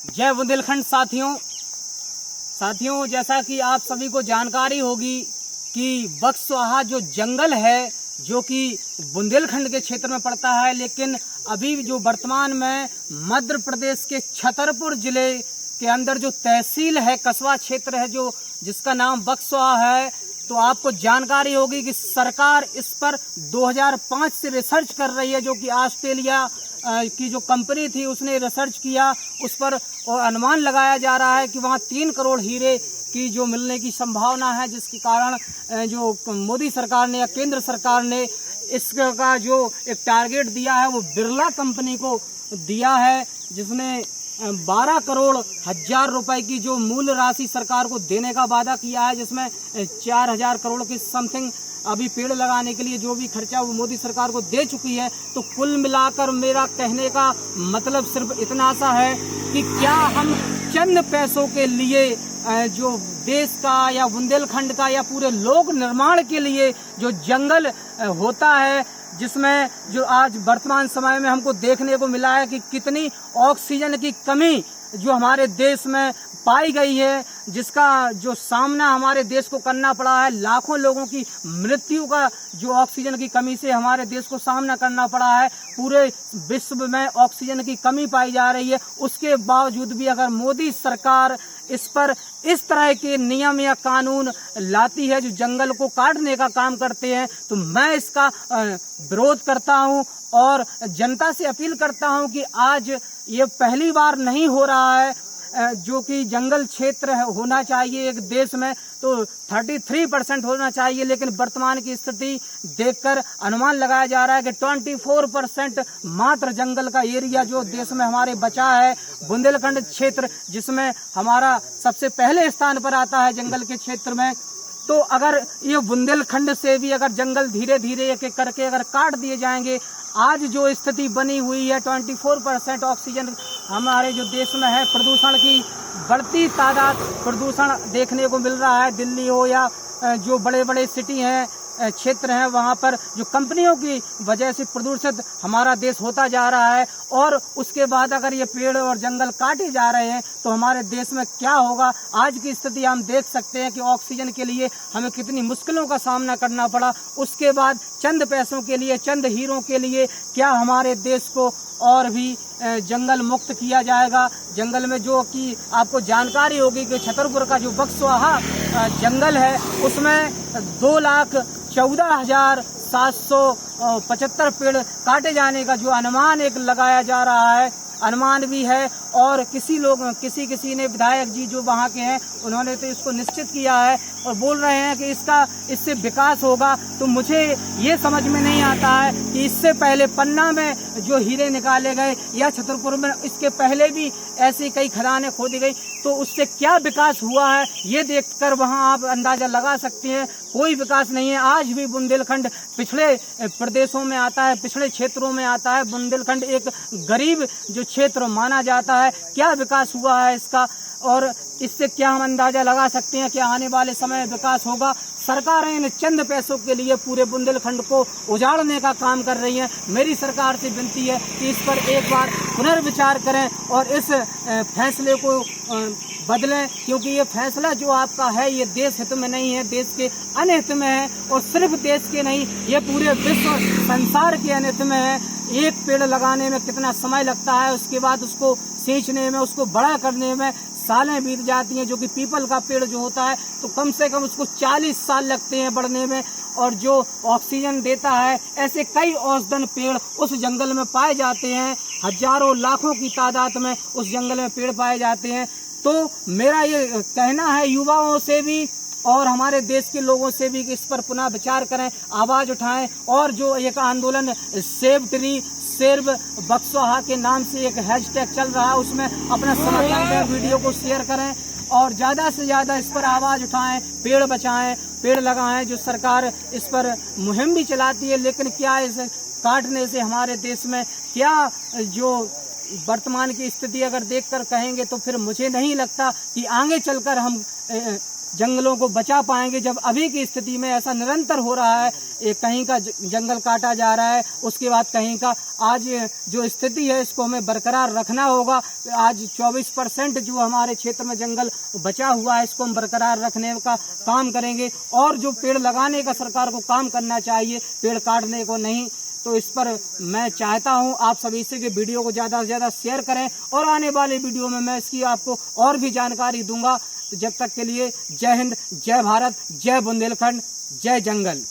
जय बुंदेलखंड साथियों, जैसा कि आप सभी को जानकारी होगी कि बक्सवाहा जो जंगल है जो कि बुंदेलखंड के क्षेत्र में पड़ता है, लेकिन अभी जो वर्तमान में मध्य प्रदेश के छतरपुर जिले के अंदर जो तहसील है, कस्बा क्षेत्र है जो जिसका नाम बक्सवाहा है, तो आपको जानकारी होगी कि सरकार इस पर 2005 से रिसर्च कर रही है, जो कि ऑस्ट्रेलिया की जो कंपनी थी उसने रिसर्च किया उस पर, और अनुमान लगाया जा रहा है कि वहाँ 3 करोड़ हीरे की जो मिलने की संभावना है, जिसके कारण जो मोदी सरकार ने या केंद्र सरकार ने इसका जो एक टारगेट दिया है वो बिरला कंपनी को दिया है, जिसने 12 करोड़ हजार रुपए की जो मूल राशि सरकार को देने का वादा किया है, जिसमें 4000 करोड़ की समथिंग अभी पेड़ लगाने के लिए जो भी खर्चा वो मोदी सरकार को दे चुकी है। तो कुल मिलाकर मेरा कहने का मतलब सिर्फ इतना सा है कि क्या हम चंद पैसों के लिए जो देश का या बुंदेलखंड का या पूरे लोक निर्माण के लिए जो जंगल होता है, जिसमें जो आज वर्तमान समय में हमको देखने को मिला है कि कितनी ऑक्सीजन की कमी जो हमारे देश में पाई गई है, जिसका जो सामना हमारे देश को करना पड़ा है, लाखों लोगों की मृत्यु का जो ऑक्सीजन की कमी से हमारे देश को सामना करना पड़ा है, पूरे विश्व में ऑक्सीजन की कमी पाई जा रही है। उसके बावजूद भी अगर मोदी सरकार इस पर इस तरह के नियम या कानून लाती है जो जंगल को काटने का काम करते हैं, तो मैं इसका विरोध करता हूं और जनता से अपील करता हूं कि आज ये पहली बार नहीं हो रहा है जो कि जंगल क्षेत्र होना चाहिए एक देश में तो 33% होना चाहिए, लेकिन वर्तमान की स्थिति देखकर अनुमान लगाया जा रहा है कि 24% मात्र जंगल का एरिया जो देश में हमारे बचा है। बुंदेलखंड क्षेत्र जिसमें हमारा सबसे पहले स्थान पर आता है जंगल के क्षेत्र में, तो अगर ये बुंदेलखंड से भी अगर जंगल धीरे धीरे एक एक करके अगर काट दिए जाएंगे, आज जो स्थिति बनी हुई है 24% ऑक्सीजन हमारे जो देश में है, प्रदूषण की बढ़ती तादाद प्रदूषण देखने को मिल रहा है। दिल्ली हो या जो बड़े बड़े सिटी हैं, क्षेत्र हैं, वहाँ पर जो कंपनियों की वजह से प्रदूषित हमारा देश होता जा रहा है, और उसके बाद अगर ये पेड़ और जंगल काटे जा रहे हैं तो हमारे देश में क्या होगा। आज की स्थिति हम देख सकते हैं कि ऑक्सीजन के लिए हमें कितनी मुश्किलों का सामना करना पड़ा। उसके बाद चंद पैसों के लिए, चंद हीरों के लिए क्या हमारे देश को और भी जंगल मुक्त किया जाएगा। जंगल में जो कि आपको जानकारी होगी कि छतरपुर का जो बक्सवाहा जंगल है उसमें 2,14,775 पेड़ काटे जाने का जो अनुमान एक लगाया जा रहा है, अनुमान भी है, और किसी ने विधायक जी जो वहाँ के हैं उन्होंने तो इसको निश्चित किया है और बोल रहे हैं कि इससे विकास होगा। तो मुझे ये समझ में नहीं आता है कि इससे पहले पन्ना में जो हीरे निकाले गए या छतरपुर में इसके पहले भी ऐसी कई खदानें खोदी गई, तो उससे क्या विकास हुआ है ये देखकर वहाँ आप अंदाजा लगा सकते हैं। कोई विकास नहीं है। आज भी बुंदेलखंड पिछड़े प्रदेशों में आता है, पिछड़े क्षेत्रों में आता है। बुंदेलखंड एक गरीब जो क्षेत्र माना जाता है। क्या विकास हुआ है इसका, और इससे क्या हम अंदाजा लगा सकते हैं कि आने वाले समय में विकास होगा। सरकारें इन चंद पैसों के लिए पूरे बुंदेलखंड को उजाड़ने का काम कर रही हैं। मेरी सरकार से विनती है कि इस पर एक बार पुनर्विचार करें और इस फैसले को बदलें, क्योंकि ये फैसला जो आपका है ये देश हित में नहीं है, देश के अनहित में है, और सिर्फ देश के नहीं ये पूरे विश्व संसार के अनहित में है। एक पेड़ लगाने में कितना समय लगता है, उसके बाद उसको सींचने में, उसको बड़ा करने में सालें बीत जाती हैं। जो कि पीपल का पेड़ जो होता है तो कम से कम उसको 40 साल लगते हैं बढ़ने में, और जो ऑक्सीजन देता है, ऐसे कई औषधीय पेड़ उस जंगल में पाए जाते हैं। हजारों लाखों की तादाद में उस जंगल में पेड़ पाए जाते हैं। तो मेरा ये कहना है युवाओं से भी और हमारे देश के लोगों से भी कि इस पर पुनः विचार करें, आवाज उठाएं, और जो एक आंदोलन सेव ट्री सेव बक्सवाहा के नाम से एक हैशटैग चल रहा है, उसमें अपना समर्थन दें, वीडियो को शेयर करें और ज्यादा से ज्यादा इस पर आवाज उठाएं, पेड़ बचाएं, पेड़ लगाएं। जो सरकार इस पर मुहिम भी चलाती है, लेकिन क्या इस काटने से हमारे देश में क्या जो वर्तमान की स्थिति अगर देखकर कहेंगे तो फिर मुझे नहीं लगता कि आगे चलकर हम जंगलों को बचा पाएंगे। जब अभी की स्थिति में ऐसा निरंतर हो रहा है, एक कहीं का जंगल काटा जा रहा है, उसके बाद कहीं का, आज जो स्थिति है इसको हमें बरकरार रखना होगा। आज 24% जो हमारे क्षेत्र में जंगल बचा हुआ है इसको हम बरकरार रखने का काम करेंगे, और जो पेड़ लगाने का सरकार को काम करना चाहिए, पेड़ काटने को नहीं। तो इस पर मैं चाहता हूं आप सभी से कि वीडियो को ज़्यादा से ज़्यादा शेयर करें, और आने वाले वीडियो में मैं इसकी आपको और भी जानकारी दूंगा। तो जब तक के लिए जय हिंद, जय भारत, जय बुंदेलखंड, जय जंगल।